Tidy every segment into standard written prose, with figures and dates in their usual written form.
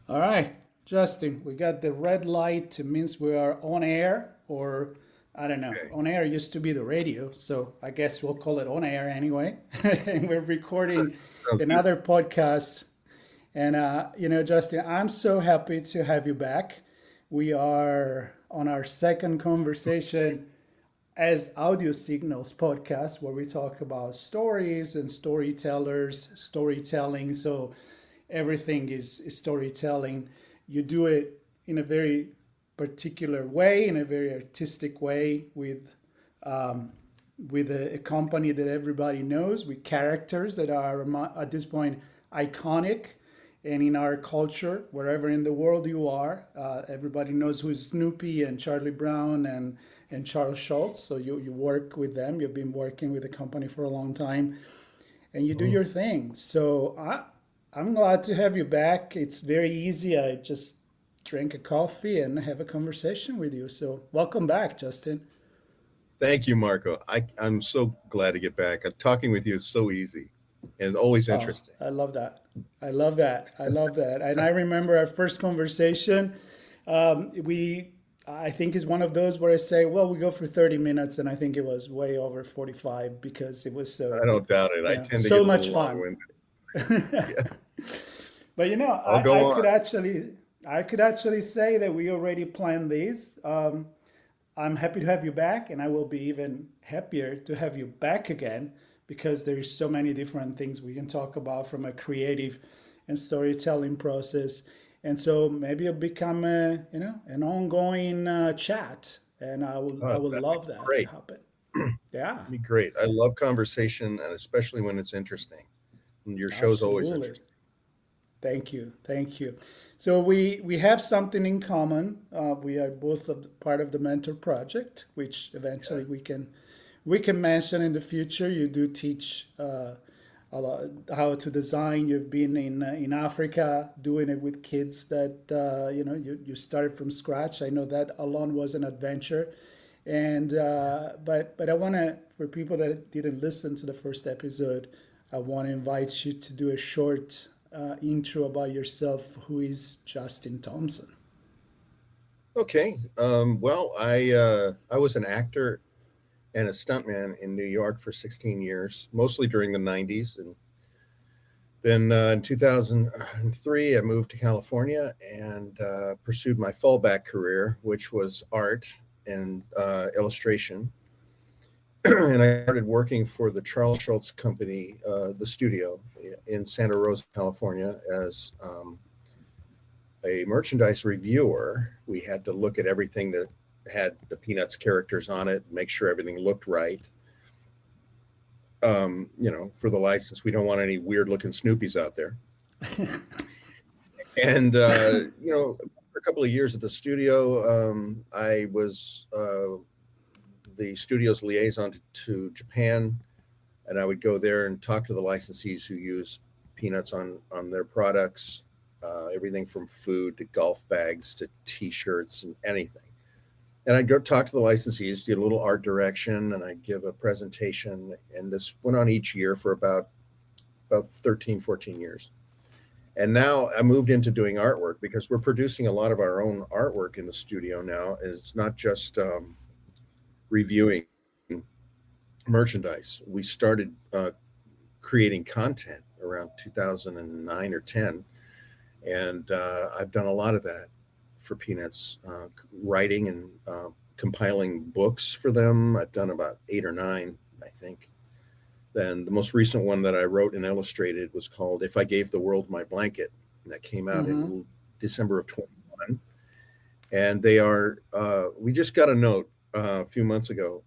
All right, Justin, we got the red light. It means we are on air, or I don't know. Okay. On air used to be the radio, so I guess we'll call it on air anyway. And we're recording Sounds good. another podcast. And, Justin, I'm so happy to have you back. We are on our second conversation as audio signals podcast where we talk about stories and storytellers, storytelling. So everything is storytelling. You do it in a very particular way, in a very artistic way, with a company that everybody knows, with characters that are at this point iconic. And in our culture, wherever in the world you are, everybody knows who is Snoopy and Charlie Brown and Charles Schulz. So you work with them. You've been working with the company for a long time, and you do Mhm. your thing. So I'm glad to have you back. It's very easy. I just drink a coffee and have a conversation with you. So welcome back, Justin. Thank you, Marco. I'm so glad to get back. Talking with you is so easy and always Oh, interesting. I love that. I love that. I love that. And I remember our first conversation. I think, is one of those where I say, well, we go for 30 minutes. And I think it was way over 45 because it was I don't doubt it. I tend to so get a much little fun. long-winded. Yeah, But I'll I go could on. actually say that we already planned these. I'm happy to have you back, and I will be even happier to have you back again because there's so many different things we can talk about from a creative and storytelling process. And so maybe it'll become an ongoing chat, and I Oh, would that'd be love that to great. happen. Yeah, That'd be great. I love conversation, and especially when it's interesting. And your show's always absolutely. interesting. Thank you, thank you. So we have something in common. We are both part of the Mentor Project, which Yeah. eventually we can mention in the future. You do teach a lot how to design. You've been in Africa doing it with kids that you started from scratch. I know that alone was an adventure. And but I want to, for people that didn't listen to the first episode, I want to invite you to do a short intro about yourself. Who is Justin Thompson? Okay. Well, I was an actor and a stuntman in New York for 16 years, mostly during the 90s, and then in 2003, I moved to California and pursued my fallback career, which was art and illustration. And I started working for the Charles Schulz Company, the studio in Santa Rosa, California, as a merchandise reviewer. We had to look at everything that had the Peanuts characters on it, make sure everything looked right. For the license, we don't want any weird looking Snoopies out there. And for a couple of years at the studio, I was the studio's liaison to Japan, and I would go there and talk to the licensees who use peanuts on their products, everything from food to golf bags to T-shirts and anything. And I'd go talk to the licensees, get a little art direction, and I'd give a presentation. And this went on each year for about 13, 14 years. And now I moved into doing artwork because we're producing a lot of our own artwork in the studio now. It's not just reviewing merchandise. We started creating content around 2009 or 10, and I've done a lot of that for Peanuts, writing and compiling books for them. I've done about 8 or 9, I think. Then the most recent one that I wrote and illustrated was called "If I Gave the World My Blanket," and that came out Mm-hmm. in December of 21. And they are. We just got a note a few months ago,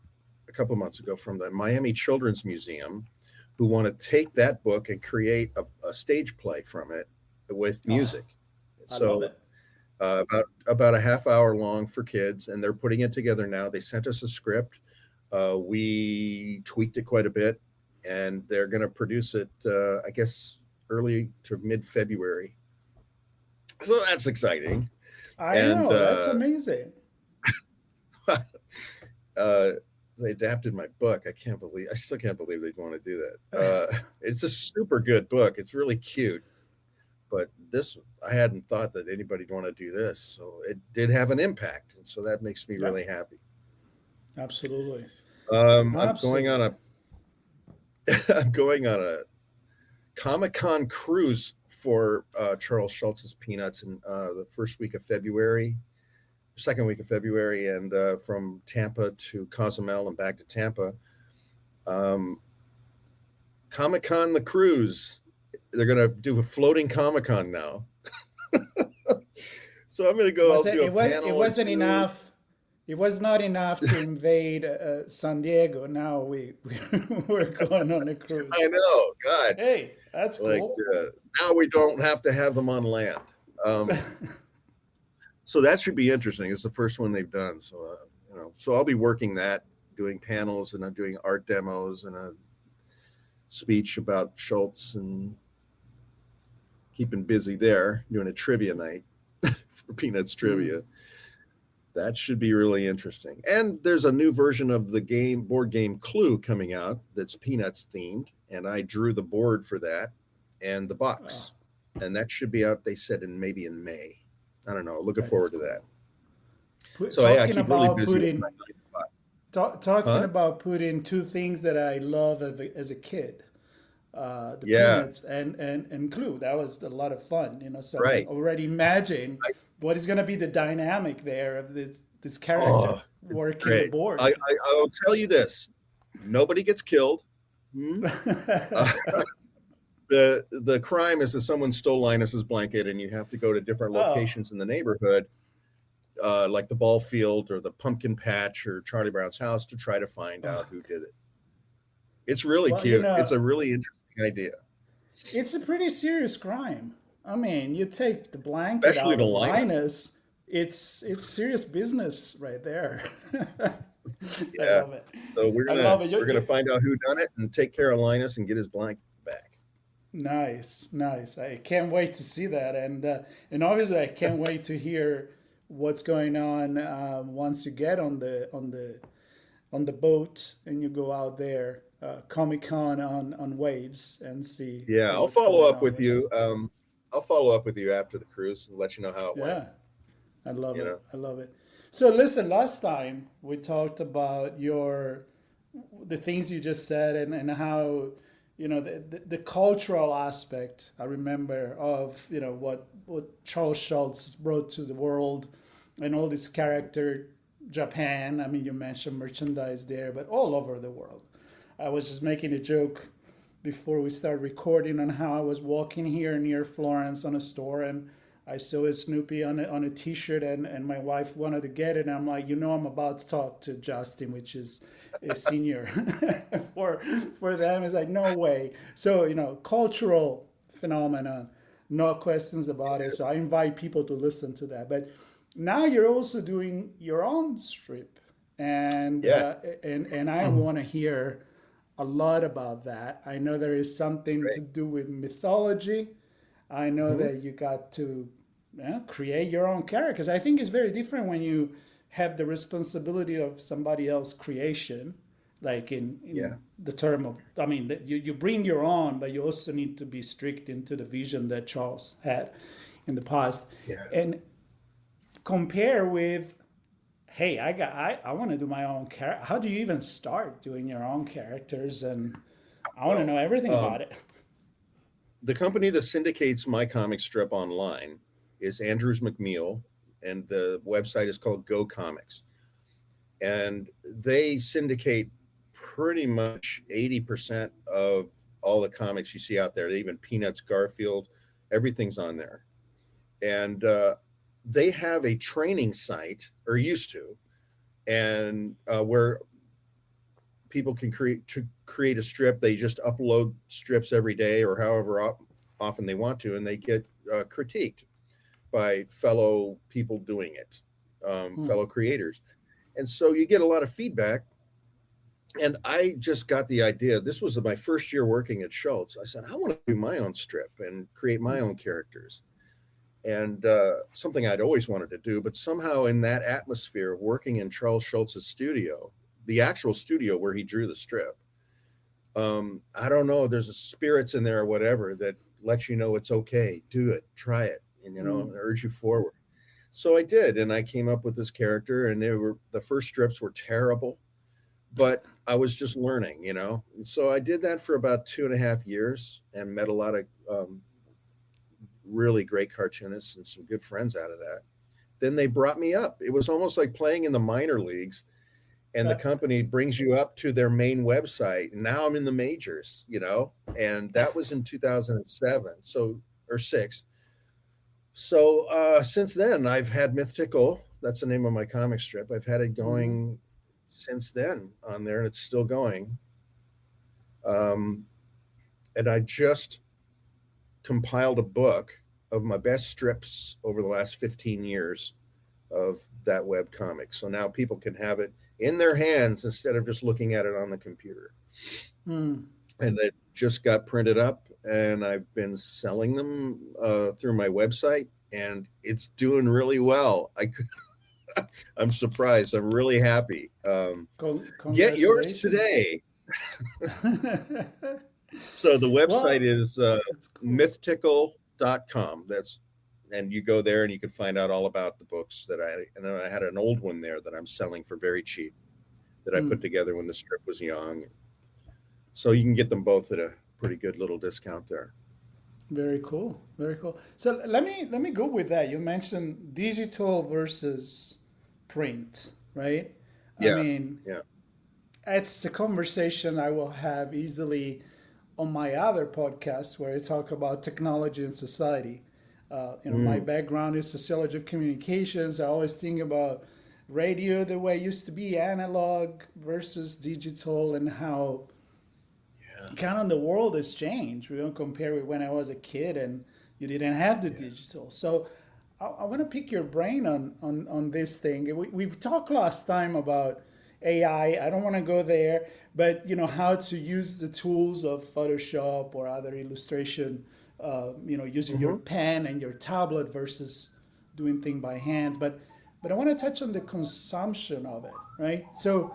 a couple of months ago, from the Miami Children's Museum, who want to take that book and create a stage play from it with Oh, music. I love So it. about a half hour long for kids, and they're putting it together now. They sent us a script. We tweaked it quite a bit, and they're going to produce it, I guess, early to mid February. So that's exciting. I And know that's amazing. uh, they adapted my book. I still can't believe they want to do that. It's a super good book. It's really cute. but this, I hadn't thought that anybody'd want to do this. So it did have an impact. And so that makes me Yeah, really happy. absolutely. I'm going on Absolutely. I'm going on a Comic-Con cruise for Charles Schulz's Peanuts in the first week of February, second week of February, and from Tampa to Cozumel and back to Tampa. Um, Comic-Con the cruise. They're going to do a floating Comic-Con now. So I'm going to go. Was I'll it? do a It panel or wasn't two. enough. It was not enough to invade San Diego. Now we're going on a cruise. I know, God, Hey, that's like cool. now we don't have to have them on land. Um, so that should be interesting. It's the first one they've done. So so I'll be working that, doing panels, and I'm doing art demos and a speech about Schultz, and keeping busy there, doing a trivia night for Peanuts Mm. trivia. That should be really interesting. And there's a new version of the board game Clue coming out that's Peanuts themed, and I drew the board for that and the Oh, box, and that should be out. They said maybe in May. I don't know. Looking that is forward to that. cool. So yeah, I Talking keep really about busy with my putting 9 to 5. talking Huh? about putting two things that I love as a kid, the Yeah. Peanuts and Clue. That was a lot of fun, So I can Right. already imagine I, what is going to be the dynamic there of this character oh, it's working the great. board. I will tell you this: nobody gets killed. Hmm? Uh, the crime is that someone stole Linus's blanket, and you have to go to different Oh, locations in the neighborhood, like the ball field or the pumpkin patch or Charlie Brown's house, to try to find oh, out who did it. It's really well, cute. It's a really interesting idea, it's a pretty serious crime. I mean, you take the blanket especially out to of Linus. Linus, it's serious business right there. I Yeah. love it. So I love it. we're gonna find out who done it and take care of Linus and get his blanket back. Nice, nice. I can't wait to see that, and obviously I can't wait to hear what's going on once you get on the boat and you go out there, Comic Con on waves, and Yeah, see I'll what's follow going up on with with that. you. I'll follow up with you after the cruise and let you know how it went. Yeah, I love You it. know, I love it. So listen, last time we talked about the things you just said and how the cultural aspect I remember of what Charles Schulz brought to the world and all this character Japan. I mean, you mentioned merchandise there, but all over the world. I was just making a joke before we started recording on how I was walking here near Florence on a store and I saw a Snoopy on a T-shirt, and my wife wanted to get it. And I'm like, I'm about to talk to Justin, which is a senior for them. It's like no way. So cultural phenomenon, no questions about it. So I invite people to listen to that. But now you're also doing your own strip, and yes, and I want to hear a lot about that. I know there is something to great. do with mythology. I know Hmm. that you got to create your own character because I think it's very different when you have the responsibility of somebody else's creation, like in Yeah, the term of, I mean, that you bring your own, but you also need to be strict into the vision that Charles had in the past. yeah. And compare with, hey, I want to do my own character. How do you even start doing your own characters? And I want to Well, know everything about it. the company that syndicates my comic strip online is Andrews McMeel, and the website is called Go Comics. And they syndicate pretty much 80% of all the comics you see out there. Even Peanuts, Garfield, everything's on there. And they have a training site, or used to, and where people can create a strip. They just upload strips every day or however often they want to, and they get critiqued by fellow people doing it, Hmm. fellow creators. And so you get a lot of feedback. And I just got the idea. This was my first year working at Schultz. I said, I want to do my own strip and create my own characters. And something I'd always wanted to do, but somehow in that atmosphere of working in Charles Schultz's studio, the actual studio where he drew the strip, I don't know, there's a spirits in there or whatever that let you know it's okay, do it, try it, and Mm. urge you forward. So I did, and I came up with this character, and the first strips were terrible, but I was just learning, And so I did that for about 2.5 years and met a lot of really great cartoonists and some good friends out of that. Then they brought me up. It was almost like playing in the minor leagues, and the Uh, company brings you up to their main website. And now I'm in the majors, and that was in 2007, so or six. So since then, I've had Mythtickle. That's the name of my comic strip. I've had it mhm. going since then on there, and it's still going. Um, and I just compiled a book of my best strips over the last 15 years of that web comic. So now people can have it in their hands instead of just looking at it on the computer. Mm. And it just got printed up, and I've been selling them through my website, and it's doing really well. I'm surprised. I'm really happy. Get yours Congratulations. today. So the website Well, is that's cool. mythtickle.com. And you go there and you can find out all about the books and then I had an old one there that I'm selling for very cheap that I put Mm. together when the strip was young. So you can get them both at a pretty good little discount there. Very cool. Very cool. So let me go with that. You mentioned digital versus print, right? I Yeah. mean, Yeah. it's a conversation I will have easily on my other podcast where I talk about technology and society. My Mm, background is sociology of communications. I always think about radio the way it used to be, analog versus digital, and how yeah. kind of the world has changed. We don't compare with when I was a kid and you didn't have the Yeah. digital. So I want to pick your brain on this thing. We talked last time about AI. I don't want to go there, but how to use the tools of Photoshop or other illustration. Using your Hmm. pen and your tablet versus doing thing by hands. But I want to touch on the consumption of it, right? So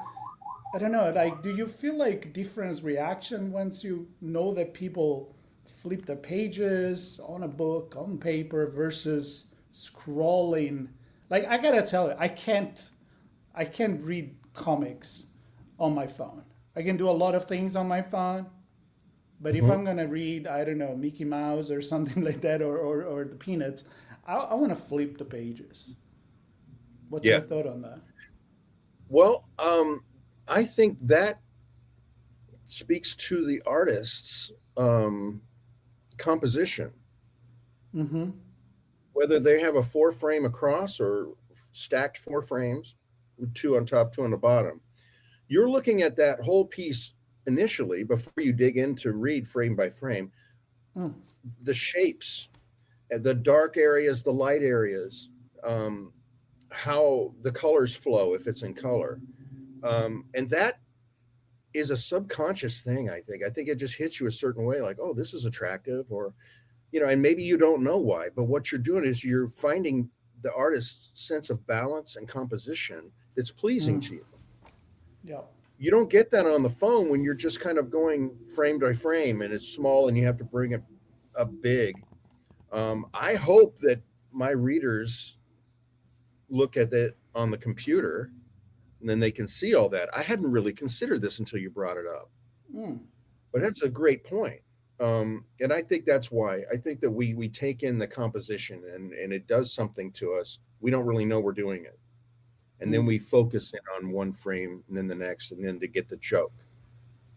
I don't know. Like, do you feel like different reaction once you know that people flip the pages on a book on paper versus scrolling? Like, I gotta tell you, I can't read comics on my phone. I can do a lot of things on my phone, but if Hmm. I'm gonna read, I don't know, Mickey Mouse or something like that, or the Peanuts, I want to flip the pages. What's your Yeah. thought on that? Well, I think that speaks to the artist's composition, Mm-hmm. whether they have a four frame across or stacked four frames with two on top, two on the bottom. You're looking at that whole piece initially before you dig in to read frame by frame Mm. the shapes, the dark areas, the light areas, um, how the colors flow if it's in color. And that is a subconscious thing, I think. I think it just hits you a certain way, like, oh, this is attractive, or and maybe you don't know why, but what you're doing is you're finding the artist's sense of balance and composition that's pleasing Mm. to you. Yeah. You don't get that on the phone when you're just kind of going frame by frame and it's small and you have to bring it up big. I hope that my readers look at it on the computer and then they can see all that. I hadn't really considered this until you brought it up, Mm. but that's a great point. And I think that's why I think that we take in the composition and it does something to us. We don't really know we're doing it, and then Mm. we focus in on one frame and then the next, and then to get the joke.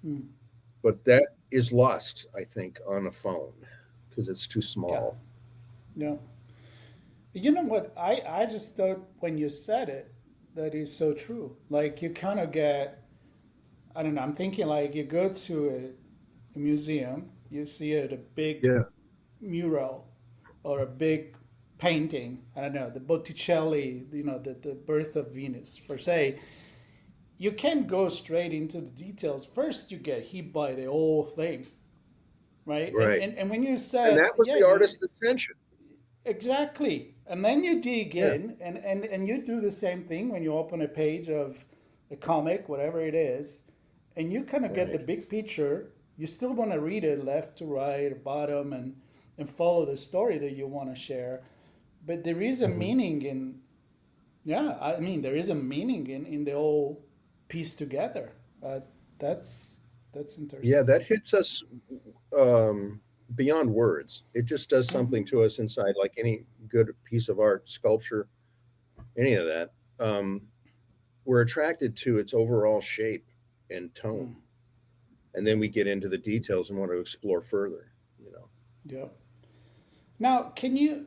Mm. But that is lost, I think, on a phone because it's too Yeah. small. Yeah. You know what? I just thought when you said it, that is so true. Like you kind of get, I don't know, I'm thinking like you go to a museum, you see a big Yeah. mural or a big painting, I don't know, the Botticelli, the birth of Venus, for say, you can't go straight into the details. First, you get hit by the whole thing, right? And, Right. and, and when you And said, that was yeah, the you artist's attention. exactly. And then you dig Yeah. in and you do the same thing when you open a page of a comic, whatever it is, and you kind of get the Right. big picture. You still want to read it left to right, bottom, and and follow the story that you want to share. But there is a Hmm. meaning in, yeah, I mean, there is a meaning in the whole piece together. That's that's Yeah, interesting. that hits us um, beyond words. It just does something Mm-hmm. to us inside, like any good piece of art, sculpture, any of that. Um, we're attracted to its overall shape and tone, Mm. and then we get into the details and want to explore further. You know. Yeah. Now, can you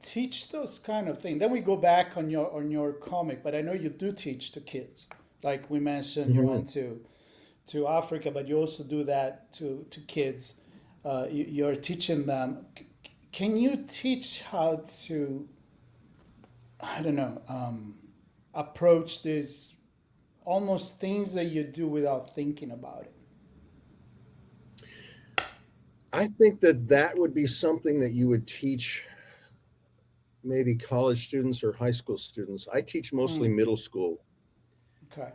teach those kind of things? Then we go back on your comic, but I know you do teach to kids. Like we mentioned, you Mhm. went to Africa, but you also do that to kids. You're teaching them. Can you teach how to, I don't know, approach these almost things that you do without thinking about it? I think that that would be something that you would teach maybe college students or high school students. I teach mostly Mm, middle school. okay.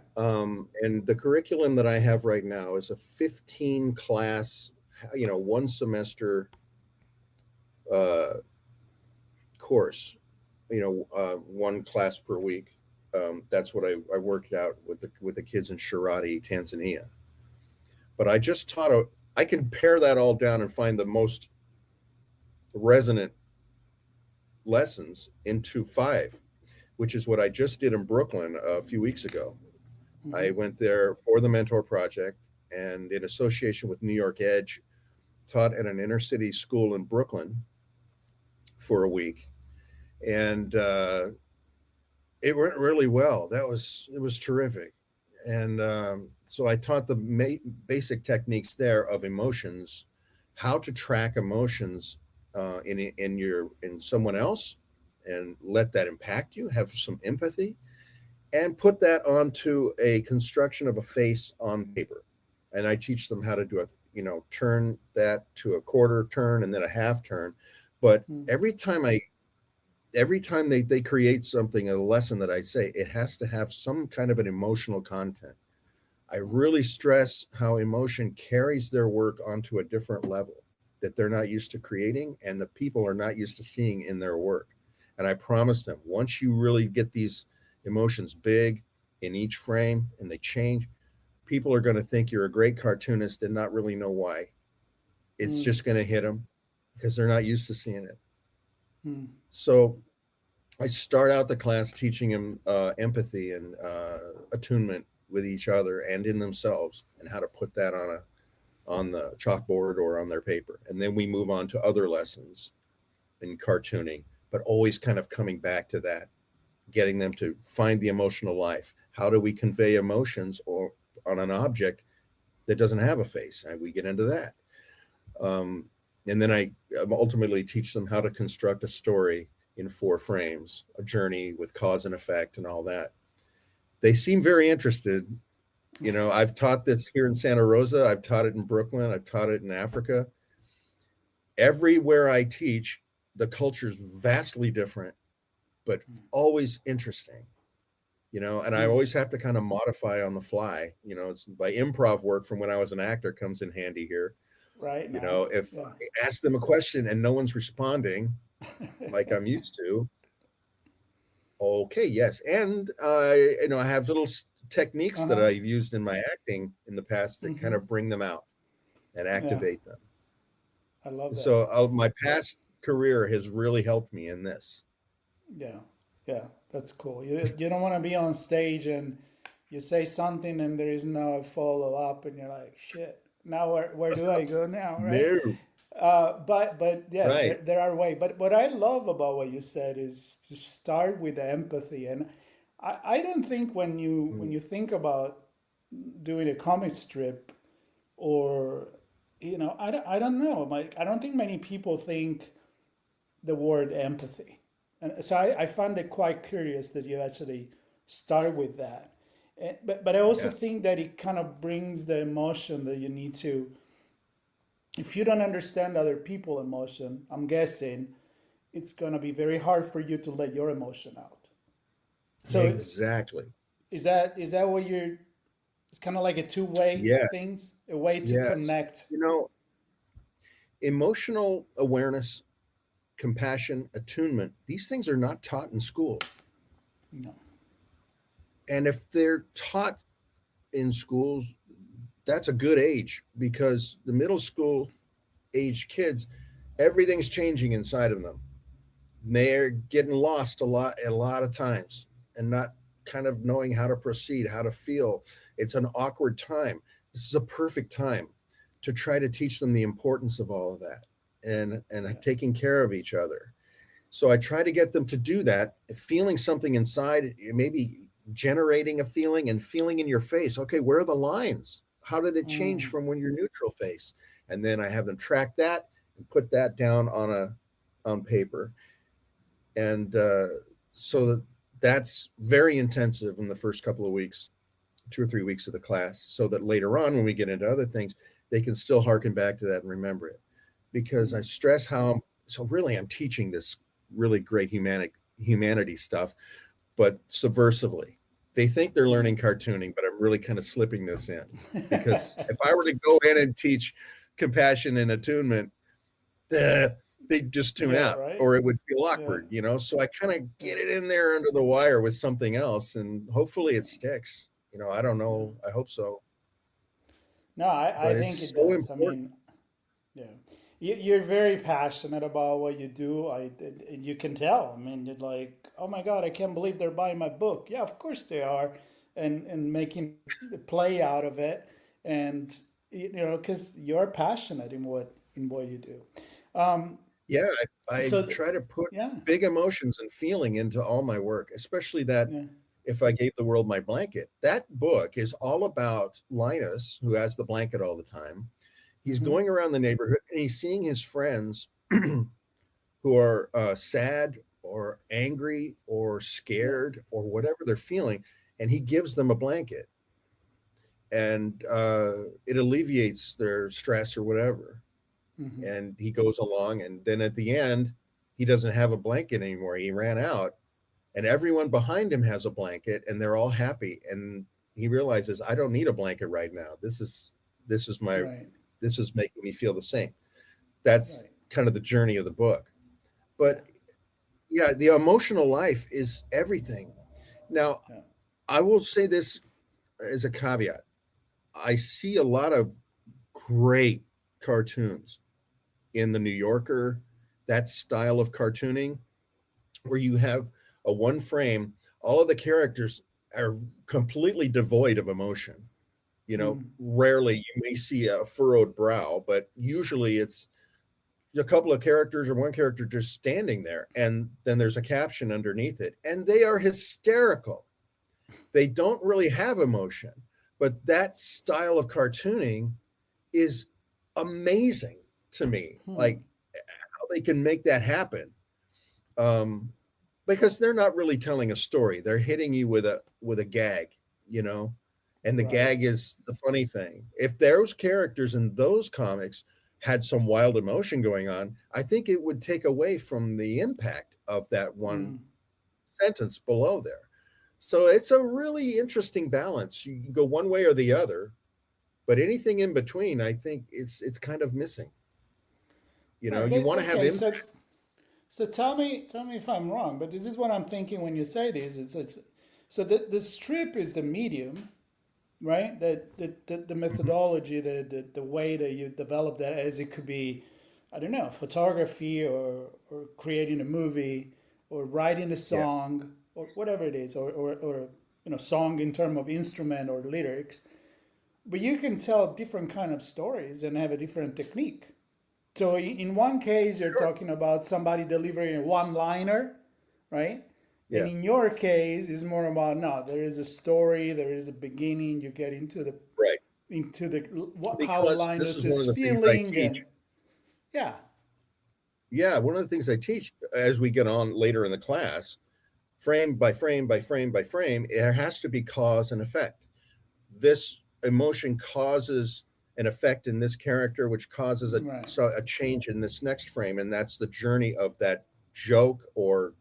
And the curriculum that I have right now is a 15 class, one semester uh, course, one class per week. That's what I worked out with the kids in Shirati, Tanzania. But I can pare that all down and find the most resonant lessons into five, which is what I just did in Brooklyn a few weeks ago. I Mm-hmm. went there for the Mentor Project and in association with New York Edge, taught at an inner city school in Brooklyn for a week. And it went really well. It was terrific. And so I taught the basic techniques there of emotions, how to track emotions in someone else, and let that impact you. Have some empathy, and put that onto a construction of a face on paper. And I teach them how to do turn that to a quarter turn and then a half turn. But Mm, every time they create something, a lesson that I say, it has to have some kind of an emotional content. I mm, really stress how emotion carries their work onto a different level that they're not used to creating and the people are not used to seeing in their work. And I promise them, once you really get these emotions big in each frame and they change, people are going to think you're a great cartoonist and not really know why. It's mm, just going to hit them because they're not used to seeing it. mm, So I start out the class teaching them empathy and attunement with each other and in themselves, and how to put that on the chalkboard or on their paper. And then we move on to other lessons in cartooning, but always kind of coming back to that, getting them to find the emotional life. How do we convey emotions or on an object that doesn't have a face? And we get into that. Um, and then I ultimately teach them how to construct a story in four frames, a journey with cause and effect and all that. They seem very interested. I've taught this here in Santa Rosa. I've taught it in Brooklyn. I've taught it in Africa. Everywhere I teach, the culture is vastly different, but always interesting. And I mm. always have to kind of modify on the fly. It's my improv work from when I was an actor comes in handy here. Right now, If yeah. I ask them a question and no one's responding like I'm used to, okay, yes. And I have little techniques that Uh-huh. I've used in my acting in the past that kind Mm-hmm. of bring them out and Yeah, activate them. I love that. So my past career has really helped me in this. Yeah, yeah, that's cool. You don't want to be on stage and you say something and there is no follow up, and you're like, shit. Now where do I go now, right? No, But yeah, right. there are ways. But what I love about what you said is to start with the empathy, and I don't think when Mm, you think about doing a comic strip, or I don't know, like I don't think many people think the word empathy. And so I find it quite curious that you actually start with that. But I also yeah, think that it kind of brings the emotion that you need to, if you don't understand other people's emotion, I'm guessing it's going to be very hard for you to let your emotion out. So exactly. is that what you're, it's kind of like a two-way Yes, things, a way to yes. connect. You know, Emotional awareness, compassion, attunement, these things are not taught in schools. No. And if they're taught in schools, that's a good age, because the middle school age kids, everything's changing inside of them. They're getting lost a lot of times, and not kind of knowing how to proceed, how to feel. It's an awkward time. This is a perfect time to try to teach them the importance of all of that, and Yeah. taking care of each other. So I try to get them to do that, feeling something inside, maybe generating a feeling and feeling in your face. Okay, where are the lines? How did it change Mm. from when you're neutral face? And then I have them track that and put that down on paper. And so that's very intensive in the first couple of weeks, 2 or 3 weeks of the class, so that later on, when we get into other things, they can still harken back to that and remember it. Because I Mm. stress how, so really I'm teaching this really great humanity stuff, but subversively. They think they're Mm. learning cartooning, but I'm really kind of slipping this in, because if I were to go in and teach compassion and attunement, they'd just tune Yeah, out, right? or it would feel Yeah. awkward, you know? So I kind of Yeah. get it in there under the wire with something else, and hopefully it Yeah. sticks. I don't Yeah. know. I hope so. No, I But think it's it so does. I important. mean, yeah, you're very passionate about what you do. And you can tell. I mean, you're like, oh my God, I can't believe they're buying my book. Yeah, of course they are, and making the play out of it, and because you're passionate in what you do. Um, Yeah, I so th- try to put yeah, big emotions and feeling into all my work, especially that yeah, if I gave the world my blanket. That book is all about Linus, who has the blanket all the time. He's hmm, going around the neighborhood and he's seeing his friends who are sad or angry or yeah, scared or whatever they're feeling, and he gives them a blanket, and it alleviates their stress or whatever. hmm, And he goes along, and then at the end, he doesn't have a blanket anymore. He ran out, and everyone behind him has a blanket, and they're all happy. And he realizes, I don't need a blanket right now. This is my right, this is making me feel the same. That's right, kind of the journey of the book. yeah, But yeah, the emotional life is everything. Now, yeah, I will say this as a caveat. I see a lot of great cartoons in the New Yorker, that style of cartooning, where you have a one frame, all of the characters are completely devoid of emotion. mm, Rarely you may see a furrowed brow, but usually it's a couple of characters or one character just standing there, and then there's a caption underneath it, and they are hysterical. They don't really have emotion, but that style of cartooning is amazing to me. hmm, Like how they can make that happen. Um, because they're not really telling a story. They're hitting you with a gag, you know. And the right. gag is the funny thing. If those characters in those comics had some wild emotion going on, I think it would take away from the impact of that one Mm. sentence below there. So it's a really interesting balance. You can go one way or the other, but anything in between, I think it's kind of missing. Right, You but want to have okay, impact. so tell me if I'm wrong, but this is what I'm thinking when you say this. It's so the strip is the medium, right? The Mhm. methodology, the way that you develop that, as it could be, I don't know, photography or creating a movie or writing a Yeah, song or whatever it is, or song in terms of instrument or lyrics. But you can tell different kind of stories and have a different technique. So in one case, you're sure. talking about somebody delivering a one-liner, right? And Yeah, in your case, it's more about no. There is a story. There is a beginning. You get right. into the how Because this Linus is one is of the things I feeling, teach. and yeah, Yeah, one of the things I teach as we get on later in the class, frame by frame by frame by frame, there has to be cause and effect. This emotion causes an effect in this character, which causes right, a change in this next frame, and that's the journey of that joke or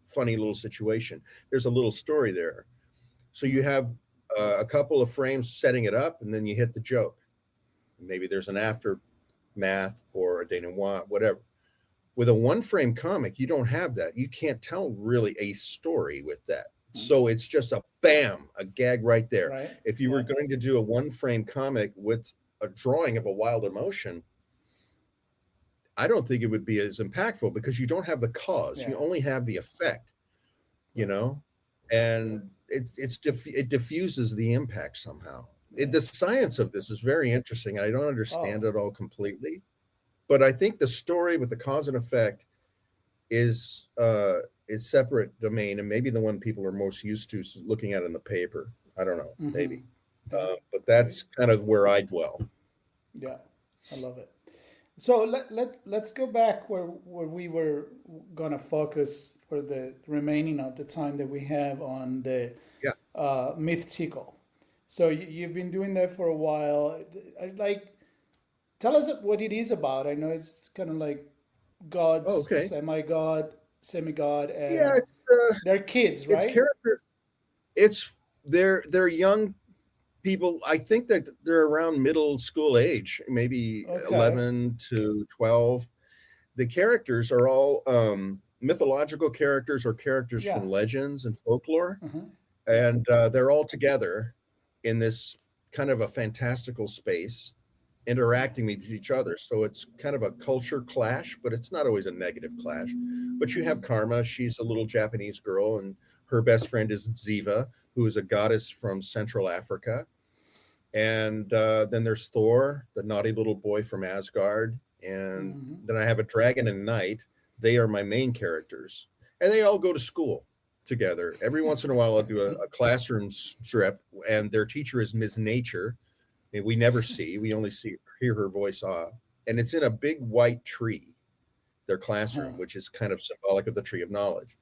funny little situation. There's a little story there. So you mm, have a couple of frames setting it up, and then you hit the joke. Maybe there's an after. math or a denouement, whatever. With a one frame comic, you don't have that. You can't tell really a story with that. So it's just a bam, a gag right there. Right. If you were Yeah. going to do a one frame comic with a drawing of a wild emotion, I don't think it would be as impactful because you don't have the cause. Yeah. You only have the effect, you Right. know, Right. and it diffuses the impact somehow. Yeah. The science of this is very interesting. I don't Oh. understand it all completely, but I think the story with the cause and effect is separate domain, and maybe the one people are most used to looking at in the paper. I don't know, Mm-hmm. maybe, Yeah. but Right. that's kind of where I dwell. Yeah. I love it. So let's go back where we were gonna focus for the remaining of the time that we have on the Yeah. Mythtickle. So you've been doing that for a while. Like, tell us what it is about. I know it's kind of like Oh, gods, okay. semi-god, semi-god, Yeah, and they're kids, it's right? characters. It's they're young people. I think that they're around middle school age, maybe Okay. 11 to 12. The characters are all mythological characters or characters Yeah. from legends and folklore, Uh-huh. Yeah. and they're all together in this kind of a fantastical space Yeah. interacting with each other. So it's kind of a culture clash, but it's not always a negative clash. But you have Karma, she's a little Japanese girl, and her best friend is Ziva, who is a goddess from Central Africa. And then there's Thor, the naughty little boy from Asgard. And Mm-hmm. then I have a dragon and knight. They are my main characters. And they all go to school together. Every once in a while, I'll do a classroom strip, and their teacher is Ms. Nature. And we never see, we only hear her voice off. And it's in a big white tree, their Uh-huh. classroom, which is kind of symbolic of the tree of knowledge.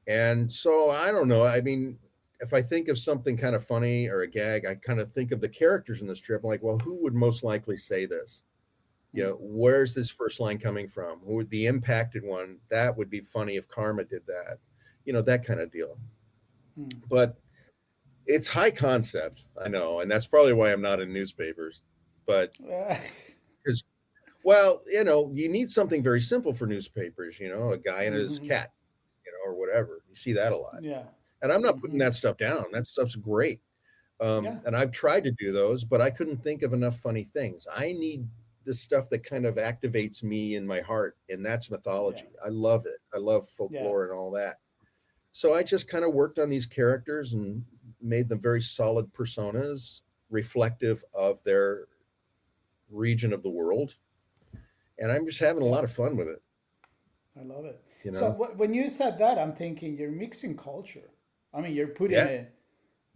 And so I don't know. I mean, if I think of something kind of funny or a gag, I kind of think of the characters in the strip. I'm like, well, who would most likely say this? You know, where's this first line coming from? Who would the impacted one? That would be funny if Karma did that, that kind of deal. Mm. But it's high concept, I know, and that's probably why I'm not in newspapers. But because, well, you need something very simple for newspapers, a guy and his Mm-hmm. cat, or whatever. You see that a lot. Yeah. And I'm not putting Mm-hmm. that stuff down. That stuff's great. Yeah. And I've tried to do those, but I couldn't think of enough funny things. I need the stuff that kind of activates me in my heart, and that's Yeah. mythology. I love it. I love Yeah. folklore and all that. So I just kind of worked on these characters and made them very solid personas reflective of their region of the world. And I'm just having a Yeah. lot of fun with it, I love it. you So know? when you said that, I'm thinking you're mixing culture. I mean, you're putting Yeah.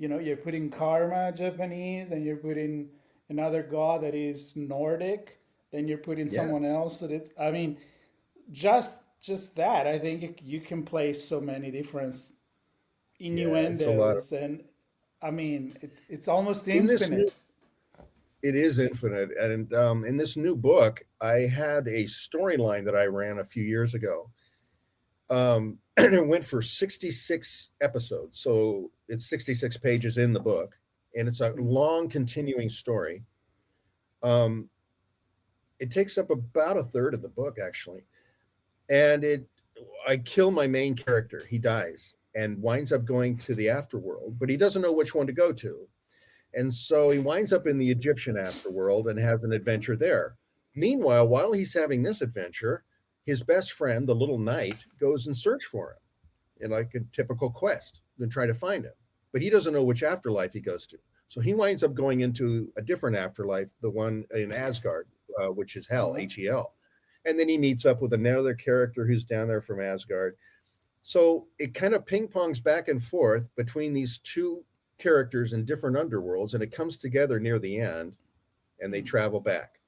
a, you're putting karma Japanese, and you're putting another god that is Nordic. Then you're putting Yeah. someone else that it's. I mean, just that. I think you can play so many different Yeah. It's a lot of, innuendos, and I mean, it's almost in this new, infinite. it is infinite. And in this new book, I had a storyline that I ran a few years ago. And it went for 66 episodes. So it's 66 pages in the book, and it's a Mm. long continuing story. Um, it takes up about a third of the book, actually. And I kill my main character. He dies and winds up going to the afterworld, but he doesn't know which one to go to. And so he winds up in the Egyptian afterworld and has an adventure there. Meanwhile, while he's having this adventure, his best friend, the little knight, goes and search for him in like a typical quest and try to find him. But he doesn't know which afterlife he goes to. So he winds up going into a different afterlife, the one in Asgard, which is Hell, Uh-huh. Hel. And then he meets up with another character who's down there from Asgard. So it kind of ping pongs back and forth between these two characters in different underworlds, and it comes together near the end, and they Mm. travel back.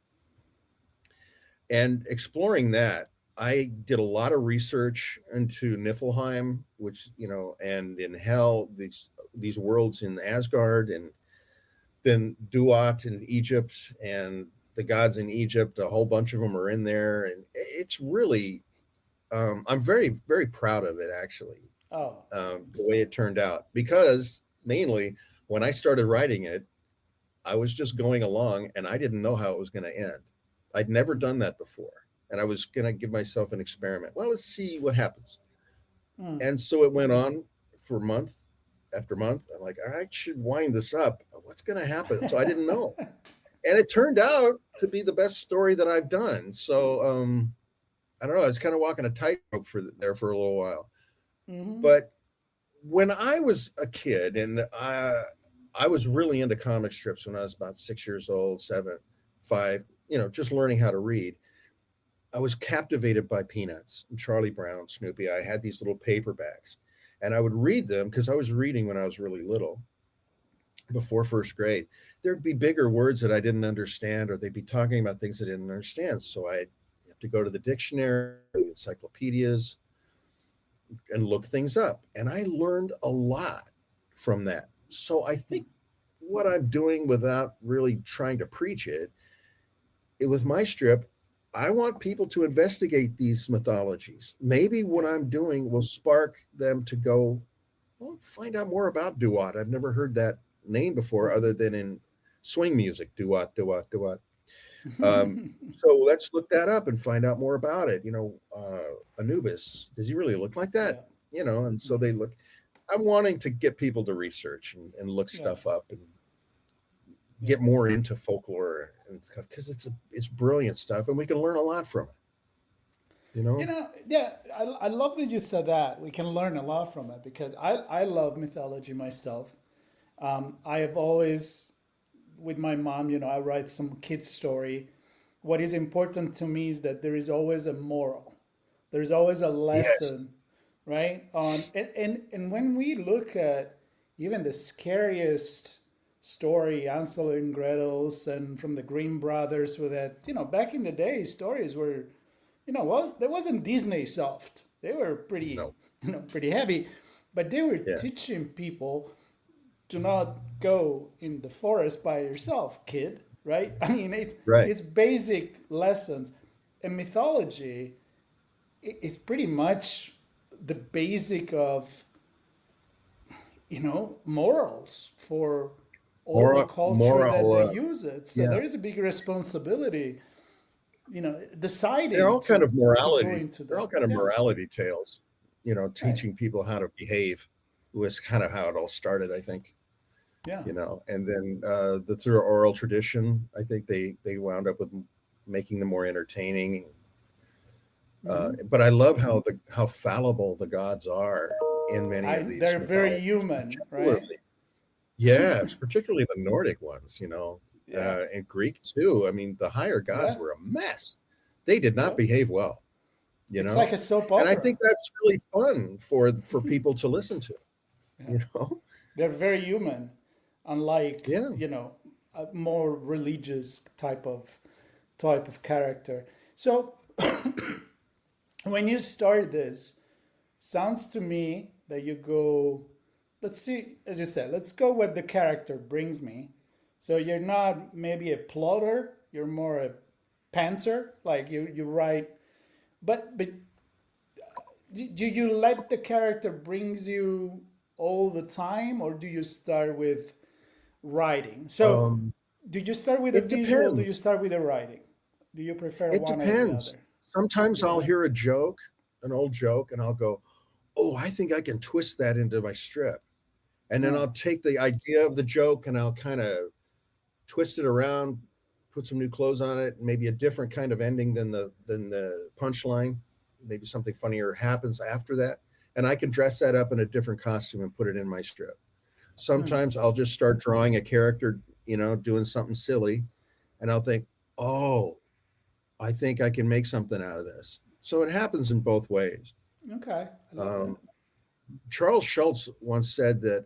And exploring that, I did a lot of research into Niflheim, which and in Hell, these worlds in Asgard, and then Duat in Egypt, and the gods in Egypt. A whole bunch of them are in there, and it's really I'm very, very proud of it, actually, Oh, the way it turned out. Because mainly when I started writing it, I was just going along and I didn't know how it was going to end. I'd never done that before. And I was going to give myself an experiment. Well, let's see what happens. Mm. And so it went on for month after month. I'm like, I should wind this up. What's going to happen? So I didn't know. And it turned out to be the best story that I've done. So I don't know. I was kind of walking a tightrope there for a little while. Hmm. But when I was a kid, and I was really into comic strips when I was about 6 years old, seven, five, just learning how to read. I was captivated by Peanuts and Charlie Brown, Snoopy. I had these little paperbacks, and I would read them because I was reading when I was really little, before first grade. There'd be bigger words that I didn't understand, or they'd be talking about things I didn't understand. So I'd have to go to the dictionary, the encyclopedias, and look things up. And I learned a lot from that. So I think what I'm doing, without really trying to preach with my strip, I want people to investigate these mythologies. Maybe what Yeah. I'm doing will spark them to go, well, find out more about duat. I've never heard that name before, other than in swing music, duat, duat, duat. So let's look that up and find out more about it. Anubis, does he really look like that? Yeah. And so Hmm. they look. I'm wanting to get people to research and look Yeah. stuff up and Yeah. get more into folklore and stuff, because it's brilliant stuff, and we can learn a lot from it. Yeah, I love that you said that. We can learn a lot from it because I love mythology myself. I have always, with my mom, I write some kids story. What is important to me is that there is always a moral. There's always a Yes. lesson, right? And when we look at even the scariest story, Hansel and Gretel's, and from the Grimm brothers, with that, back in the day, stories were, well, there wasn't Disney soft. They were pretty, No. pretty heavy, but they were Yeah. teaching people to not go in the forest by yourself, kid. Right? I mean, Right. it's basic lessons. And mythology is pretty much the basic of morals for all the culture that Moral. they use it. So Yeah. there is a big responsibility, They're deciding all kind of to go morality. into They're all that. kind of Yeah, morality tales. right. Teaching people how to behave was kind of how it all started, I think. Yeah. And then through oral tradition, I think they wound up with making them more entertaining. Hmm. But I love how fallible the gods are in many of these They're very mythologies, human, right? particularly. Yes, particularly the Nordic ones, Yeah. and Greek too. I mean, the higher gods Yeah. were a mess. They did not Yep. behave well, you It's like know, a soap and I opera. think that's really fun for people to listen to. Yeah. You know, They're very human, unlike, yeah. a more religious type of character. So when you start this, sounds to me that you go, let's see, as you said, let's go what the character brings me. So you're not maybe a plotter, you're more a pantser, like you write, but do you let the character brings you all the time, or do you start with writing? So Um, do you start with a it visual? Do you depends. start with a writing? Do you prefer It one or the depends. other? Sometimes I'll Yeah. hear a joke, an old joke, and I'll go, "Oh, I think I can twist that into my strip." And then Huh. I'll take the idea of the joke and I'll kind of twist it around, put some new clothes on it, maybe a different kind of ending than the punchline. Maybe something funnier happens after that, and I can dress that up in a different costume and put it in my strip. Hmm. Sometimes I'll just start drawing a character, doing something silly, and I'll think, "Oh, I think I can make something out of this." So it happens in both ways. Okay, I love that. Um, Charles Schulz once said that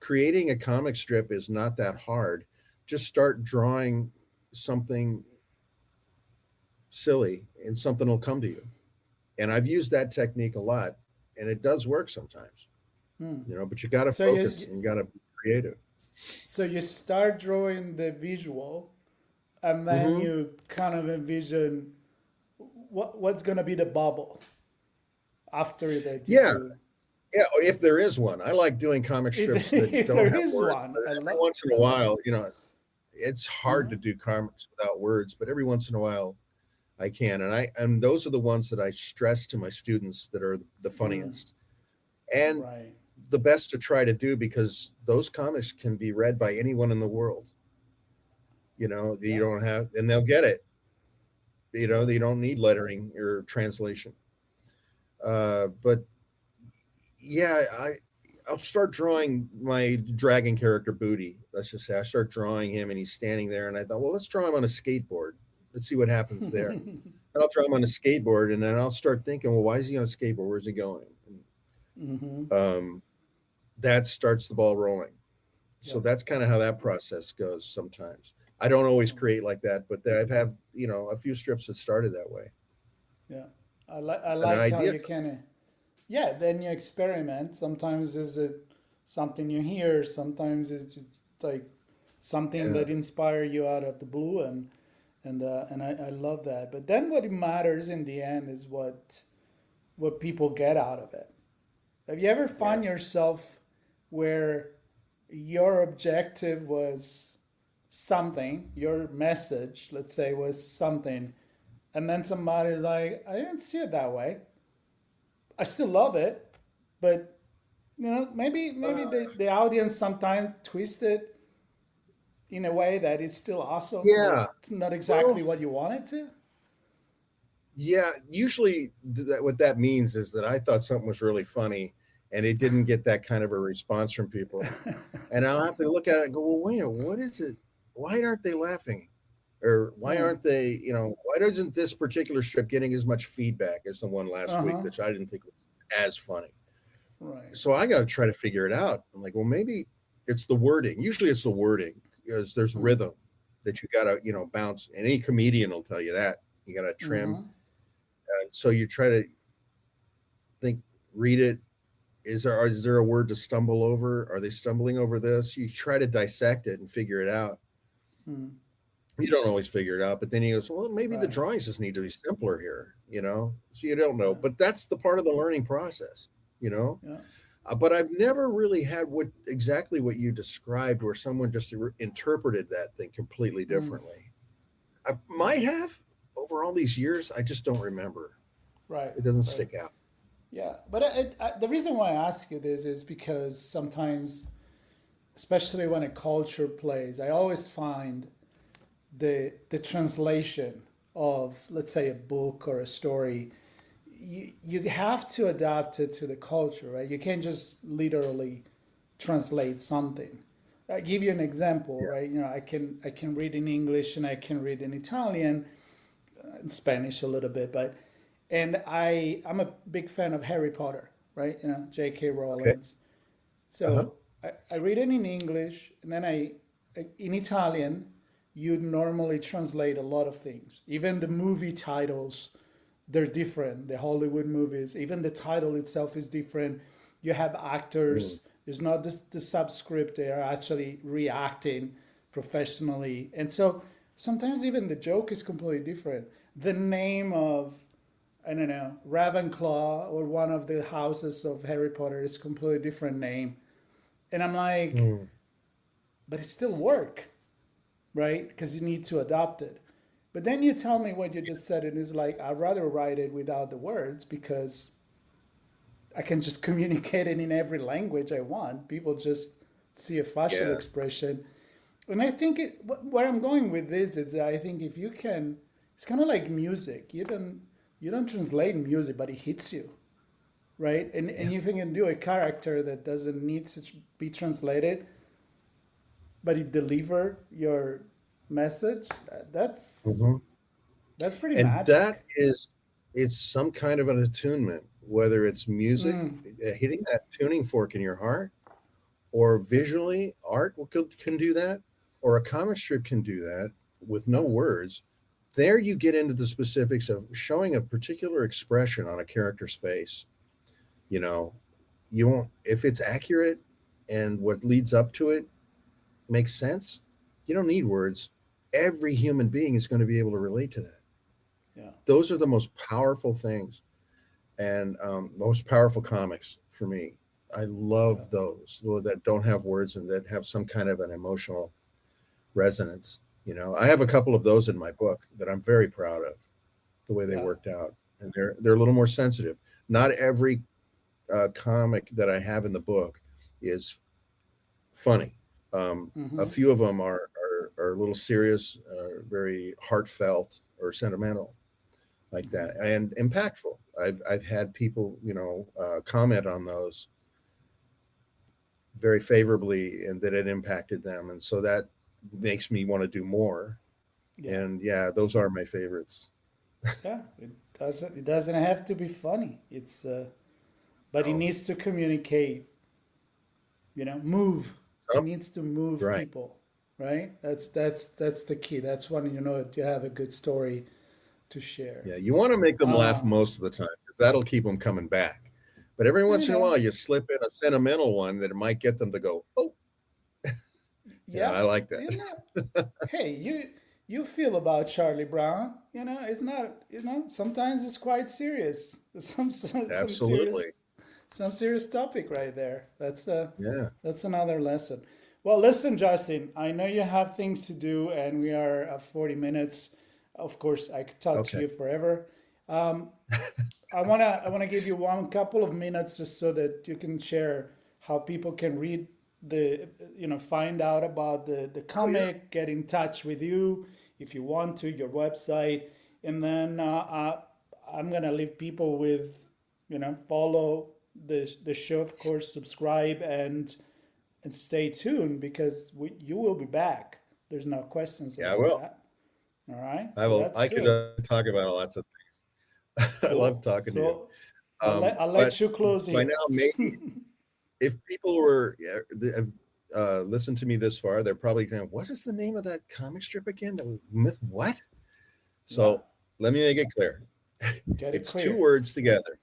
creating a comic strip is not that hard. Just start drawing something silly and something will come to you. And I've used that technique a lot, and it does work sometimes, Hmm. but you got to So focus and you got to be creative. you start drawing the visual, and then Hmm. you kind of envision what's gonna be the bubble after that you Yeah. do. Yeah. If there is one, I like doing comic strips that If don't there have is words, one, but I every love. once in a while, It's hard to Hmm. do comics without words, but every once in a while I can. And those are the ones that I stress to my students that are the Mm. funniest and Right. the best to try to do, because those comics can be read by anyone in the world. You Yeah. don't have, and they'll get it. Yeah. They don't need lettering or translation. But yeah, I'll start drawing my dragon character Booty. Let's just say I start drawing him, and he's standing there, and I thought, well, let's draw him on a skateboard. Let's see what happens there. And I'll draw him on a skateboard, and then I'll start thinking, well, why is he on a skateboard? Where's he going? Hmm. Um, that starts the ball rolling. So Yeah. that's kind of how that process goes. Sometimes I don't always create like that, but I've have a few strips that started that way, Yeah. I and an like how idea. you kind of, yeah, then you experiment. Sometimes is it something you hear, sometimes it's just like something Yeah, that inspire you out of the blue, and I love that. But then what matters in the end is what people get out of it. Have you ever yeah. found yourself where your objective was something, your message, let's say, was something, and then somebody's like, I didn't see it that way. I still love it, but maybe Uh, the audience sometimes twist it in a way that is still awesome, but yeah. it's not Well, exactly what you want it to. yeah. Usually, what that means is that I thought something was really funny, and it didn't get that kind of a response from people. And I'll have to look at it and go, well, wait a minute, what is it? Why aren't they laughing? Or why Hmm. aren't they, why doesn't this particular strip getting as much feedback as the one last week Uh-huh. that I didn't think was as funny? Right. So I got to try to figure it out. I'm like, well, maybe it's the wording. Usually it's the wording, because there's Hmm. rhythm that you got to, bounce. And any comedian will tell you that. You got to trim. Hmm. So you try to think, read it. Is there a word to stumble over? Are they stumbling over this? You try to dissect it and figure it out. Hmm. You don't always figure it out, but then he goes, well, maybe the Right. drawings just need to be simpler here. So you don't know, Yeah. but that's the part of the learning process, you know. Yeah. But I've never really had exactly what you described, where someone just interpreted that thing completely Mm. differently. I Yeah. might have over all these years. I just don't remember. Right. It doesn't Right. stick out. Yeah. But the reason why I ask you this is because sometimes, especially when a culture plays, I always find the translation of, let's say, a book or a story, you have to adapt it to the culture, right? You can't just literally translate something. I give you an example, Yeah. right? I can read in English and I can read in Italian, in Spanish a little bit, but and I'm a big fan of Harry Potter, right? J.K. Okay. Rowling's. Uh huh. So I read it in English, and then in Italian, you'd normally translate a lot of things. Even the movie titles, they're different. The Hollywood movies, even the title itself is different. You have Mm. actors. There's not the subscript. They are actually reacting professionally. And so sometimes even the joke is completely different. The name of, I don't know, Ravenclaw or one of the houses of Harry Potter is completely different name. And I'm like, Mm. but it still work, right? Because you need to adopt it. But then you tell me what you just said, and it's like, I'd rather write it without the words because I can just communicate it in every language I want. People just see a facial Yeah. expression. And I think where I'm going with this is I think if you can, it's kind of like music. You don't translate music, but it hits you, right? And Yeah. if you can do a character that doesn't need to be translated, but it deliver your message, that's Hmm. that's pretty And that magic. is, it's some kind of an attunement, whether it's music, Mm. hitting that tuning fork in your heart, or visually art can do that, or a comic strip can do that with no Yeah. words. There you get into the specifics of showing a particular expression on a character's face. You know, you won't, if it's accurate and what leads up to it makes sense, you don't need words. Every human being is going to be able to relate to that. Yeah. Those are the most powerful things, and most powerful comics for me. I Yeah. love those that don't have words and that have some kind of an emotional resonance. You know, I have a couple of those in my book that I'm very proud of the way they Yeah. worked out, and they're a little more sensitive. Not every comic that I have in the book is funny. A Mm-hmm. few of them are a little serious, very heartfelt or sentimental like Mm-hmm. that, and impactful. I've had people, comment on those very favorably, and that it impacted them, and so that makes me want to do more. Yeah. And yeah, those are my favorites. Yeah. It doesn't have to be funny. But it No, needs to communicate. Move. It oh, needs to move right. people, right? That's the key. That's when you have a good story to share. Yeah, you want to make them laugh Uh, most of the time because that'll keep them coming back. But every you once in a know, while, you slip in a sentimental one that might get them to go, "Oh, yeah, yeah, I like that." you know, hey, you feel about Charlie Brown. It's not. Sometimes it's quite serious. Some Absolutely. some serious topic right there. Yeah. That's another lesson. Well, listen, Justin. I know you have things to do, and we are at 40 minutes. Of course, I could talk to Okay. you forever. Um, I wanna give you one couple of minutes just so that you can share how people can read find out about the Oh yeah. comic, get in touch with you if you want to, your website, and then I'm gonna leave people with follow the show, of course, subscribe and stay tuned because you will be back. There's no questions Yeah, I about will. that. All right, I so will. that's I could good. talk about lots of things. I love Cool. talking to you. So I'll But let you close by here. now, maybe if people were have listened to me this far, they're probably going, "What is the name of that comic strip again? That was myth what?" Yeah, So let me make it clear. get it It's two clear. words together: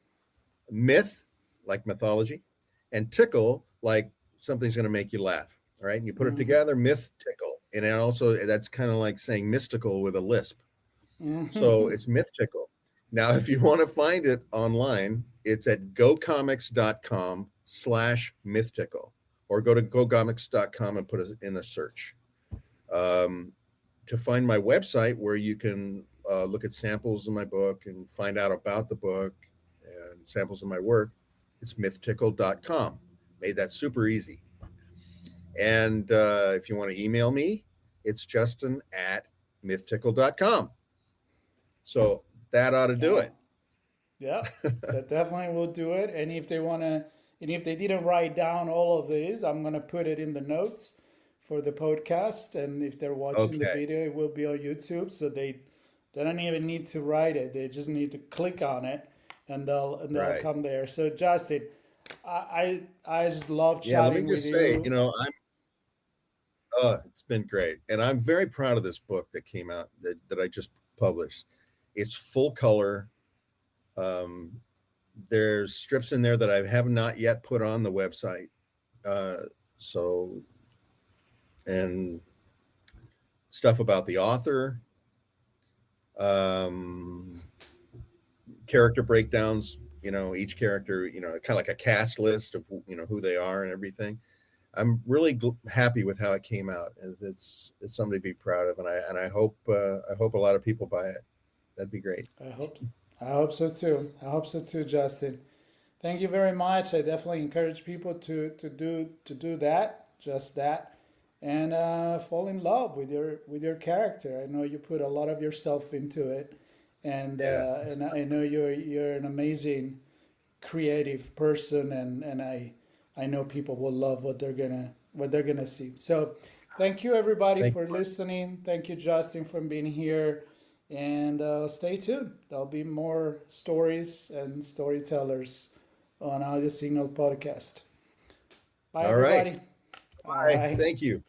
myth, like mythology, and tickle, like something's going to make you laugh. All right, and you put it Hmm. together, myth tickle, and then also that's kind of like saying mystical with a lisp. So Hmm. it's Mythtickle. Now, if you want to find it online, it's at gocomics.com/mythtickle, or go to gocomics.com and put it in a search. Um, to find my website where you can look at samples of my book and find out about the book and samples of my work, it's mythtickle.com. Made that super easy. And if you want to email me, it's justin at mythtickle.com. So that ought to do Yeah, it. yeah, that definitely will do it. And if they didn't write down all of these, I'm gonna put it in the notes for the podcast. And if they're watching the Okay. video, it will be on YouTube, so they don't even need to write it. They just need to click on it, and they'll Right. come there. So Justin, I just love Yeah. Let me chatting with just say, you. it's been great. And I'm very proud of this book that came out that I just published. It's full color. Um, there's strips in there that I have not yet put on the website. Uh, so, and stuff about the author, um, character breakdowns, each character, kind of like a cast list of, who they are and everything. I'm really happy with how it came out. It's something to be proud of, and I hope a lot of people buy it. That'd be great. I hope I hope so too. I hope so too, Justin. Thank you very much. I definitely encourage people to do that, just that, and fall in love with your character. I know you put a lot of yourself into it, and Yeah. I know you're an amazing creative person, and I know people will love what they're gonna see. So, thank you everybody Thank for listening. Thank you, Justin, for being here, and stay tuned. There'll be more stories and storytellers on Audio Signal Podcast. you. Bye, All right. everybody. All Bye. right. Thank you.